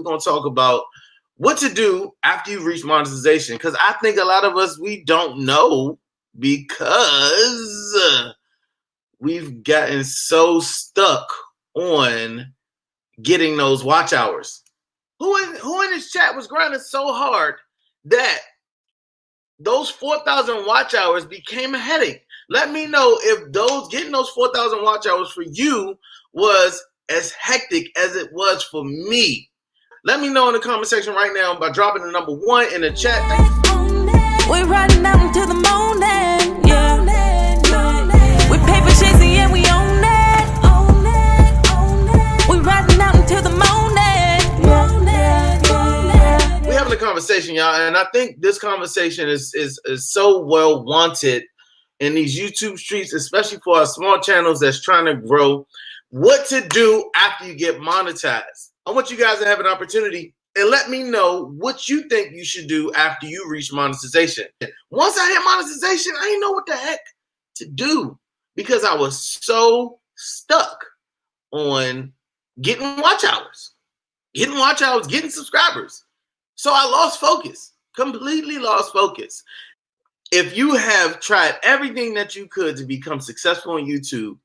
going to talk about what to do after you reach monetization. Because I think a lot of us, we don't know because we've gotten so stuck on getting those watch hours. Who in this chat was grinding so hard that those 4,000 watch hours became a headache? Let me know if getting those 4,000 watch hours for you was as hectic as it was for me. Let me know in the comment section right now by dropping the number 1 in the chat. We're riding out into the morning, yeah. We paper chasing, yeah, we own it. We're riding out into the morning. We're having a conversation, y'all, and I think this conversation is so well wanted in these YouTube streets, especially for our small channels that's trying to grow. What to do after you get monetized. I want you guys to have an opportunity and let me know what you think you should do after you reach monetization. Once I hit monetization, I didn't know what the heck to do because I was so stuck on getting watch hours, getting subscribers. So I lost focus, completely lost focus. If you have tried everything that you could to become successful on YouTube,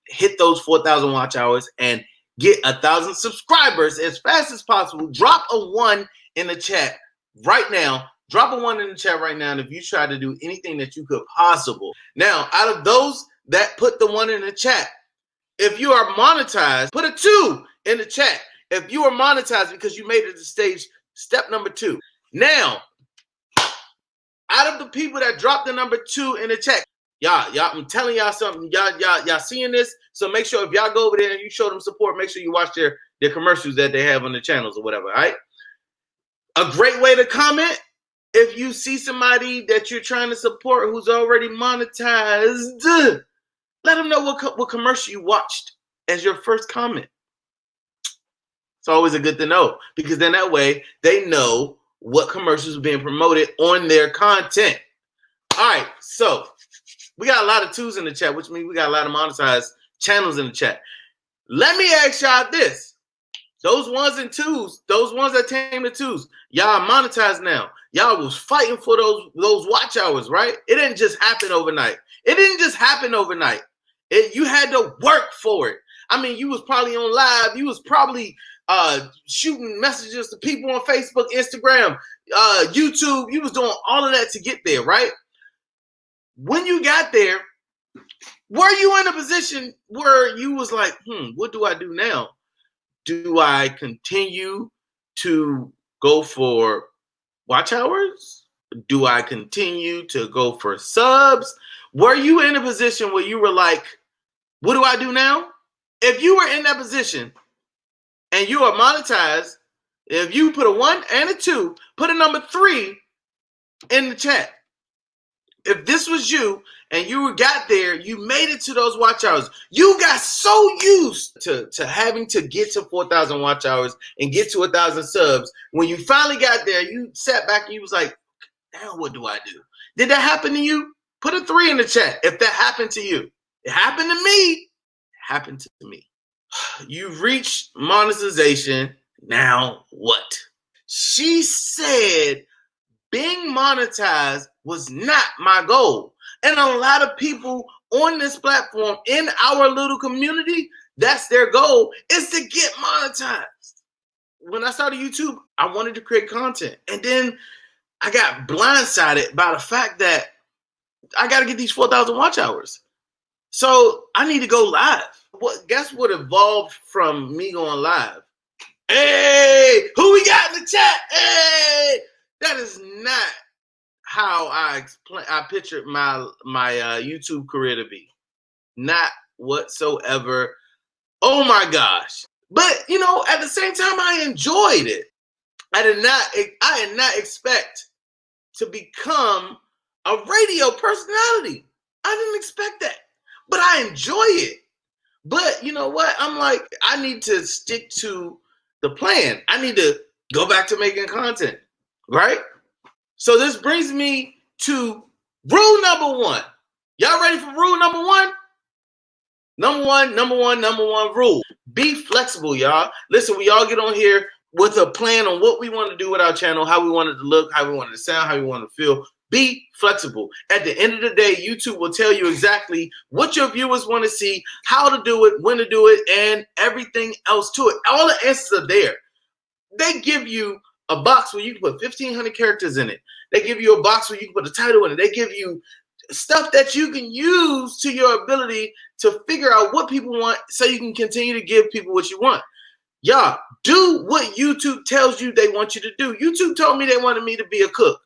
hit those 4,000 watch hours and get 1,000 subscribers as fast as possible, drop a 1 in the chat right now. Drop a 1 in the chat right now. And if you try to do anything that you could possible. Now, out of those that put the 1 in the chat, if you are monetized, put a 2 in the chat. If you are monetized because you made it to step number 2. Now, out of the people that dropped the number 2 in the chat, y'all, I'm telling y'all something. Y'all seeing this? So make sure if y'all go over there and you show them support, make sure you watch their commercials that they have on the channels or whatever. All right. A great way to comment if you see somebody that you're trying to support who's already monetized. Let them know what commercial you watched as your first comment. It's always a good to know because then that way they know what commercials are being promoted on their content. All right, so we got a lot of 2s in the chat, which means we got a lot of monetized channels in the chat. Let me ask y'all this. Those 1s and 2s, those ones that came to 2s, y'all monetized now. Y'all was fighting for those watch hours, right? It didn't just happen overnight. You had to work for it. I mean, you was probably on live. You was probably shooting messages to people on Facebook, Instagram, YouTube. You was doing all of that to get there, right? When you got there, were you in a position where you was like, what do I do now? Do I continue to go for watch hours? Do I continue to go for subs? Were you in a position where you were like, what do I do now? If you were in that position and you are monetized, if you put a 1 and a 2, put a number 3 in the chat. If this was you and you got there, you made it to those watch hours. You got so used to having to get to 4,000 watch hours and get to 1,000 subs. When you finally got there, you sat back and you was like, now what do I do? Did that happen to you? Put a 3 in the chat if that happened to you. It happened to me. It happened to me. You've reached monetization. Now what? She said being monetized was not my goal. And a lot of people on this platform in our little community, that's their goal, is to get monetized. When I started YouTube, I wanted to create content. And then I got blindsided by the fact that I got to get these 4,000 watch hours. So I need to go live. Guess what evolved from me going live? Hey, who we got in the chat? Hey, that is not how I pictured my YouTube career to be. Not whatsoever. Oh my gosh. But you know, at the same time, I enjoyed it. I did not expect to become a radio personality. I didn't expect that. But I enjoy it. But you know what? I'm like, I need to stick to the plan. I need to go back to making content, right? So this brings me to rule number 1. Y'all ready for rule number 1? Number one rule. Be flexible, y'all. Listen, we all get on here. with a plan on what we want to do with our channel, how we want it to look, how we want it to sound, how we want to feel. Be flexible. At the end of the day, YouTube will tell you exactly what your viewers want to see, how to do it, when to do it, and everything else to it. All the answers are there. They give you a box where you can put 1,500 characters in it. They give you a box where you can put a title in it. They give you stuff that you can use to your ability to figure out what people want so you can continue to give people what you want. Y'all, do what YouTube tells you they want you to do. YouTube told me they wanted me to be a cook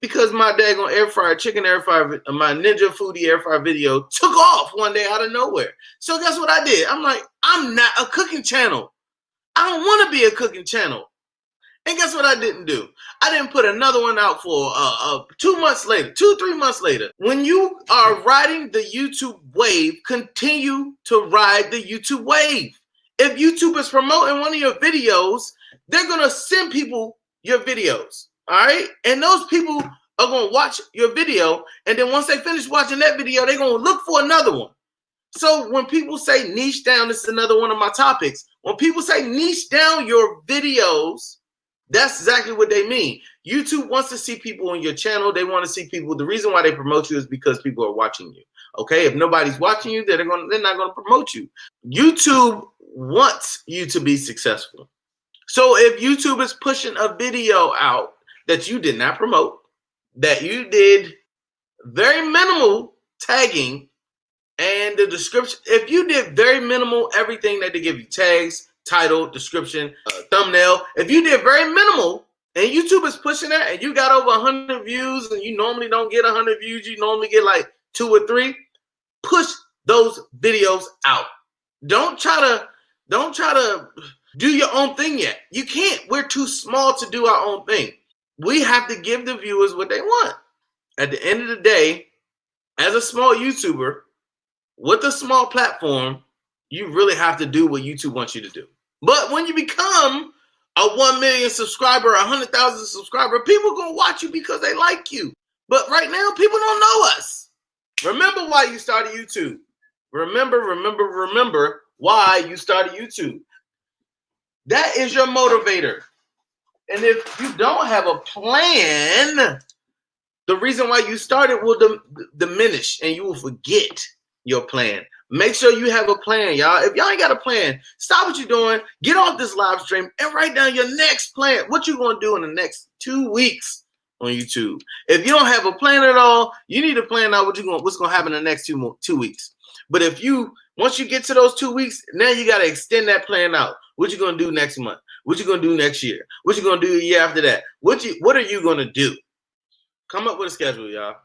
because my daggone air fryer, chicken air fryer, my Ninja Foodi air fryer video took off one day out of nowhere. So guess what I did? I'm like, I'm not a cooking channel. I don't want to be a cooking channel. And guess what I didn't do? I didn't put another one out for 2 months later, 2-3 months later. When you are riding the YouTube wave, continue to ride the YouTube wave. If YouTube is promoting one of your videos, they're going to send people your videos, all right? And those people are going to watch your video, and then once they finish watching that video, they're going to look for another one. So when people say niche down, this is another one of my topics. When people say niche down your videos, that's exactly what they mean. YouTube wants to see people on your channel. They want to see people. The reason why they promote you is because people are watching you. Okay, if nobody's watching you, they're not going to promote you. YouTube wants you to be successful. So if YouTube is pushing a video out that you did not promote, that you did very minimal tagging and the description, if you did very minimal everything that they give you, tags, title, description, thumbnail, if you did very minimal and YouTube is pushing that and you got over 100 views and you normally don't get 100 views, you normally get like 2 or 3, push those videos out. Don't try to do your own thing yet. You can't. We're too small to do our own thing. We have to give the viewers what they want. At the end of the day, as a small YouTuber with a small platform, you really have to do what YouTube wants you to do. But when you become a 1 million subscriber, 100,000 subscriber, people are going to watch you because they like you. But right now, people don't know us. Remember why you started YouTube. Remember why you started YouTube. That is your motivator. And if you don't have a plan, the reason why you started will diminish and you will forget your plan. Make sure you have a plan, y'all. If y'all ain't got a plan, stop what you're doing, get off this live stream, and write down your next plan. What you going to do in the next 2 weeks on YouTube. If you don't have a plan at all, you need to plan out what's going to happen in the next 2 weeks. But once you get to those 2 weeks, now you got to extend that plan out. What you going to do next month? What you going to do next year? What you going to do the year after that? What are you going to do? Come up with a schedule, y'all.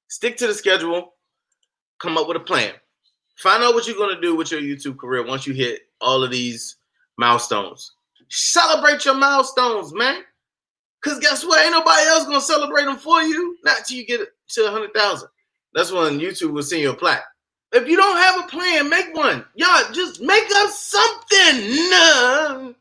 Stick to the schedule. Come up with a plan. Find out what you're going to do with your YouTube career once you hit all of these milestones. Celebrate your milestones, man. Because guess what? Ain't nobody else going to celebrate them for you. Not till you get it to 100,000. That's when YouTube will send you a plaque. If you don't have a plan, make one. Y'all, just make up something. No.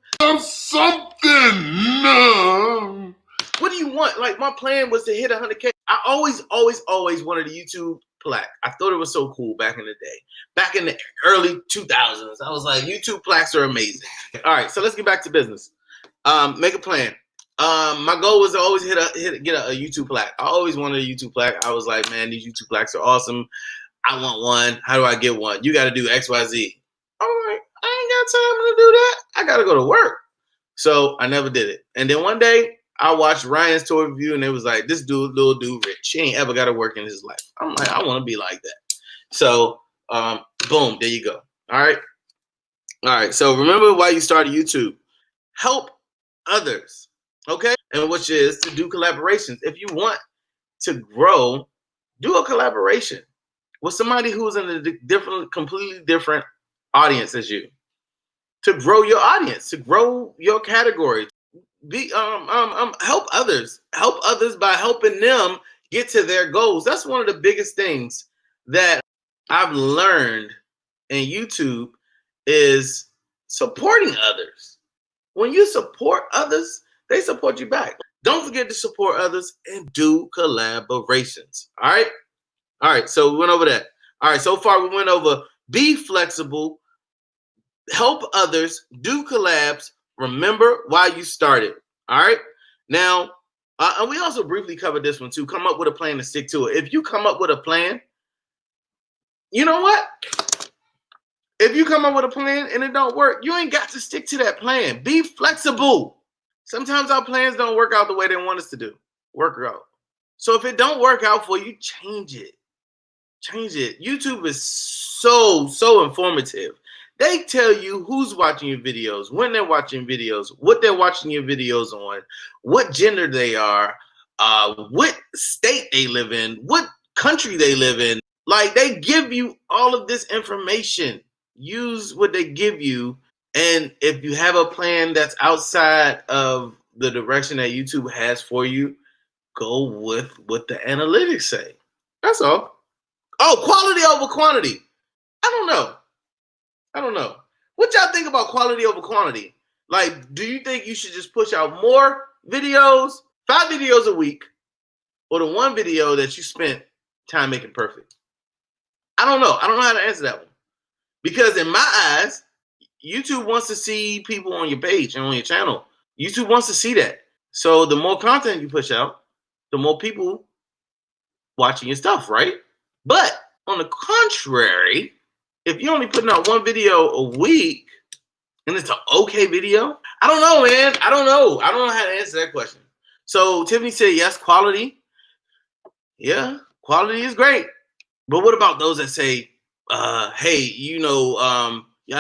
What do you want? Like, my plan was to hit 100K. I always wanted a YouTube plaque. I thought it was so cool back in the day. Back in the early 2000s, I was like, YouTube plaques are amazing. All right, so let's get back to business. Make a plan. My goal was to always get a YouTube plaque. I always wanted a YouTube plaque. I was like, man, these YouTube plaques are awesome. I want one. How do I get one? You got to do X, Y, Z. I'm like, I ain't got time to do that. I got to go to work. So I never did it. And then one day I watched Ryan's toy review and it was like, this little dude rich. He ain't ever got to work in his life. I'm like, I want to be like that. So, boom, there you go. All right. So remember why you started YouTube. Help others. Okay. And which is to do collaborations. If you want to grow, do a collaboration with somebody who's in a completely different audience as you. To grow your audience, to grow your category. Help others. Help others by helping them get to their goals. That's one of the biggest things that I've learned in YouTube is supporting others. When you support others, they support you back. Don't forget to support others and do collaborations. All right. So we went over that. All right. So far we went over be flexible, help others, do collabs, Remember why you started. All right. Now, and we also briefly covered this one too. Come up with a plan and stick to it. If you come up with a plan, you know what? If you come up with a plan and it don't work, you ain't got to stick to that plan. Be flexible. Sometimes our plans don't work out the way they want us to do. Work out. So if it don't work out for you, change it. Change it. YouTube is so informative. They tell you who's watching your videos, when they're watching videos, what they're watching your videos on, what gender they are, what state they live in, what country they live in. Like, they give you all of this information. Use what they give you. And if you have a plan that's outside of the direction that YouTube has for you, go with what the analytics say. That's all. Oh, quality over quantity. I don't know. What y'all think about quality over quantity? Like, do you think you should just push out more videos, 5 videos a week, or the one video that you spent time making perfect? I don't know. I don't know how to answer that one. Because in my eyes, YouTube wants to see people on your page and on your channel. YouTube wants to see that. So the more content you push out, the more people watching your stuff, right? But on the contrary, if you're only putting out one video a week and it's an okay video, I don't know, man. I don't know how to answer that question. So Tiffany said, yes, quality. Yeah, quality is great. But what about those that say, hey, I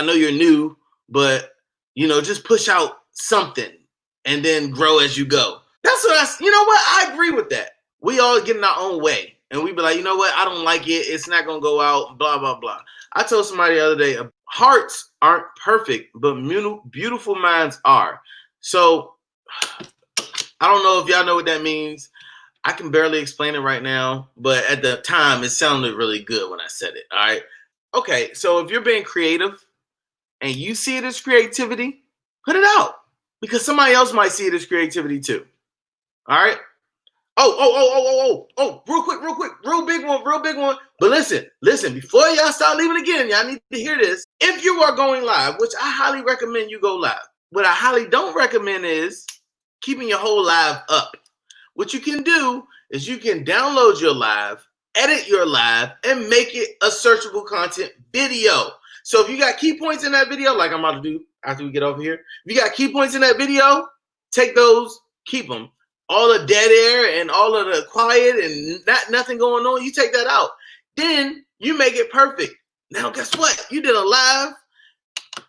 know you're new, but, just push out something and then grow as you go. That's what I agree with that. We all get in our own way. And we be like, you know what? I don't like it. It's not going to go out, blah, blah, blah. I told somebody the other day, hearts aren't perfect, but beautiful minds are. So I don't know if y'all know what that means. I can barely explain it right now, but at the time, it sounded really good when I said it, all right? Okay, so if you're being creative and you see it as creativity, put it out because somebody else might see it as creativity too, all right? Oh, real quick, real big one. But listen, before y'all start leaving again, y'all need to hear this. If you are going live, which I highly recommend you go live, what I highly don't recommend is keeping your whole live up. What you can do is you can download your live, edit your live, and make it a searchable content video. So if you got key points in that video, like I'm about to do after we get over here, if you got key points in that video, take those, keep them. All the dead air and all of the quiet and nothing going on, you take that out. Then you make it perfect. Now, guess what? You did a live.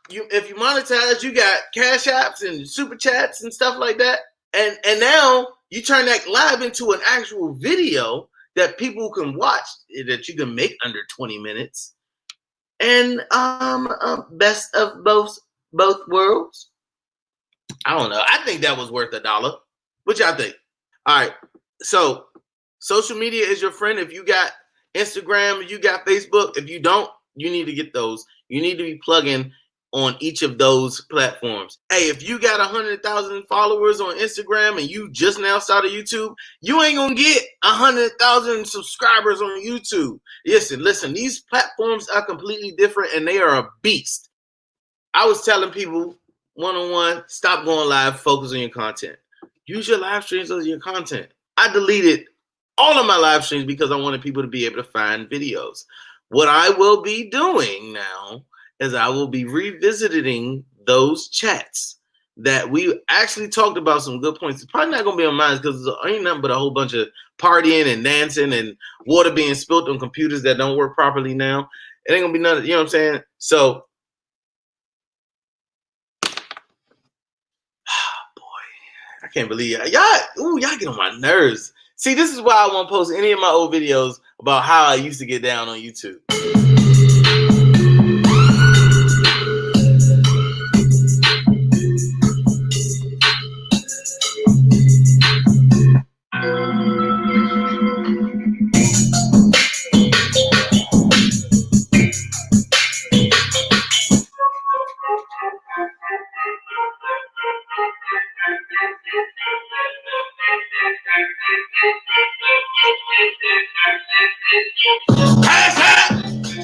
If you monetize, you got cash apps and super chats and stuff like that. And now you turn that live into an actual video that people can watch, that you can make under 20 minutes. And best of both worlds. I don't know. I think that was worth $1. What y'all think? All right. So social media is your friend. If you got Instagram, you got Facebook. If you don't, you need to get those. You need to be plugging on each of those platforms. Hey, if you got 100,000 followers on Instagram and you just now started YouTube, you ain't gonna get 100,000 subscribers on YouTube. Listen, these platforms are completely different and they are a beast. I was telling people one-on-one, stop going live, focus on your content. Use your live streams as your content. I deleted all of my live streams because I wanted people to be able to find videos. What I will be doing now is I will be revisiting those chats that we actually talked about some good points. It's probably not going to be on mine because there ain't nothing but a whole bunch of partying and dancing and water being spilled on computers that don't work properly now. It ain't going to be none of, you know what I'm saying? So, I can't believe y'all get on my nerves. See, this is why I won't post any of my old videos about how I used to get down on YouTube.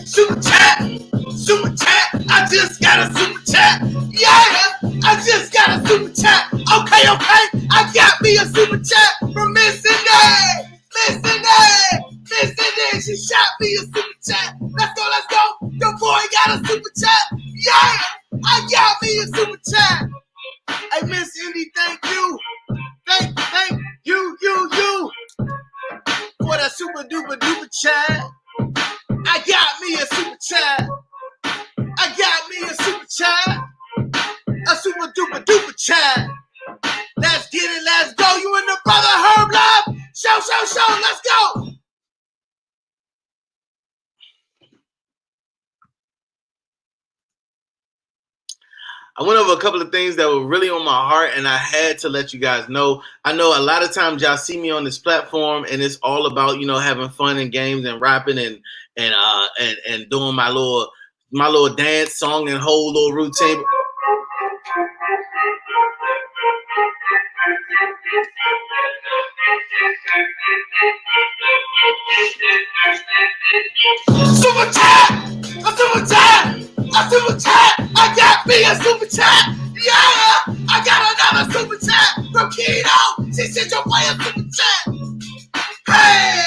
Super chat. I just got a super chat. Yeah, I just got a a super chat. Okay. I got me a super chat from Miss Cindy. Miss Cindy, she shot me a super chat. Let's go. Your boy got a super chat. Yeah, I got me a super chat. Hey, Miss Cindy, thank you. Thank you for that super duper chat. I got me a super chat. A super duper chat. Let's get it. Let's go. You in the Brother Herb Live? Show. Let's go. I went over a couple of things that were really on my heart, and I had to let you guys know. I know a lot of times y'all see me on this platform, and it's all about, you know, having fun and games and rapping and doing my little dance song and whole little routine. Super chat! I got me a super chat! Yeah! I got another super chat from Keto! She said you'll play a super chat! Hey!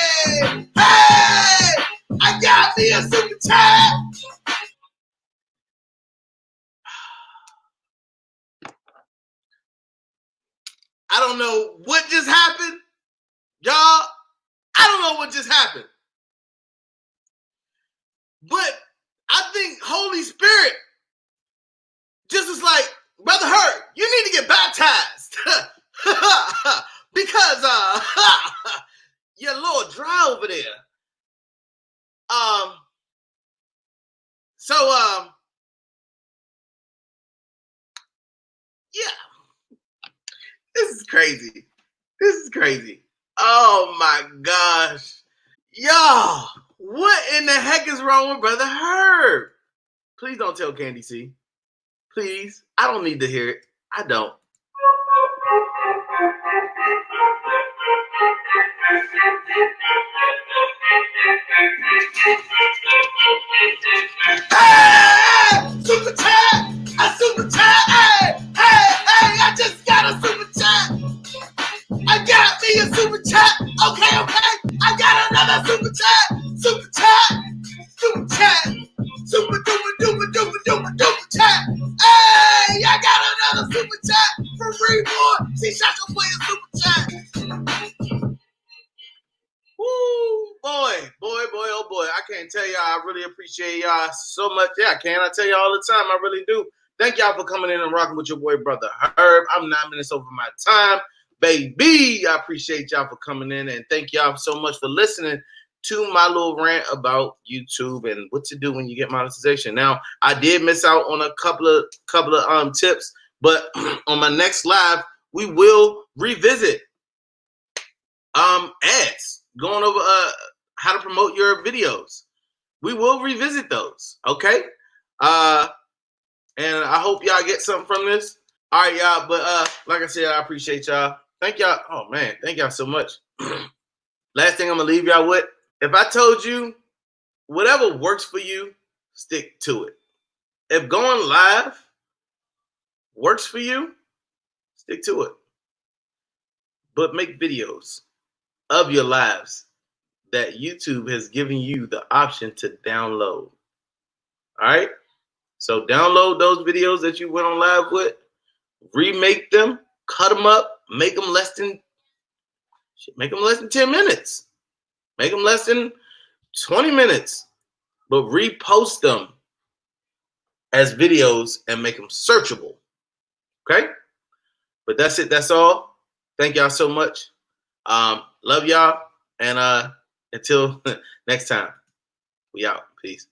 I got me a super chat! I don't know what just happened. Y'all, I don't know what just happened. But I think Holy Spirit just is like, Brother Herb, you need to get baptized. Because you're a little dry over there. Yeah. This is crazy. Oh my gosh. Y'all, what in the heck is wrong with Brother Herb? Please don't tell Candy C. Please. I don't need to hear it. I don't. Hey! Super chat! A super chat! Hey! I just got a super chat! I got me a super chat! Okay! I got another super chat! Super chat! Super duper chat! Hey! I got another super chat from Reborn! See, shot your player super chat! Woo! Boy, oh boy. I can't tell y'all, I really appreciate y'all so much. Yeah, I can. I tell y'all all the time, I really do. Thank y'all for coming in and rocking with your boy, Brother Herb. I'm 9 minutes over my time. Baby, I appreciate y'all for coming in, and thank y'all so much for listening to my little rant about YouTube and what to do when you get monetization. Now, I did miss out on a couple of tips, but on my next live, we will revisit ads, going over how to promote your videos. We will revisit those, okay? And I hope y'all get something from this. All right, y'all, but like I said, I appreciate y'all. Thank y'all. Oh man, thank y'all so much. Last thing I'm gonna leave y'all with: if I told you whatever works for you, stick to it. If going live works for you, stick to it. But make videos of your lives that YouTube has given you the option to download. All right? So download those videos that you went on live with, remake them, cut them up, make them less than 10 minutes. Make them less than 20 minutes, but repost them as videos and make them searchable. Okay? But that's it. That's all. Thank y'all so much. Love y'all. And until next time, we out. Peace.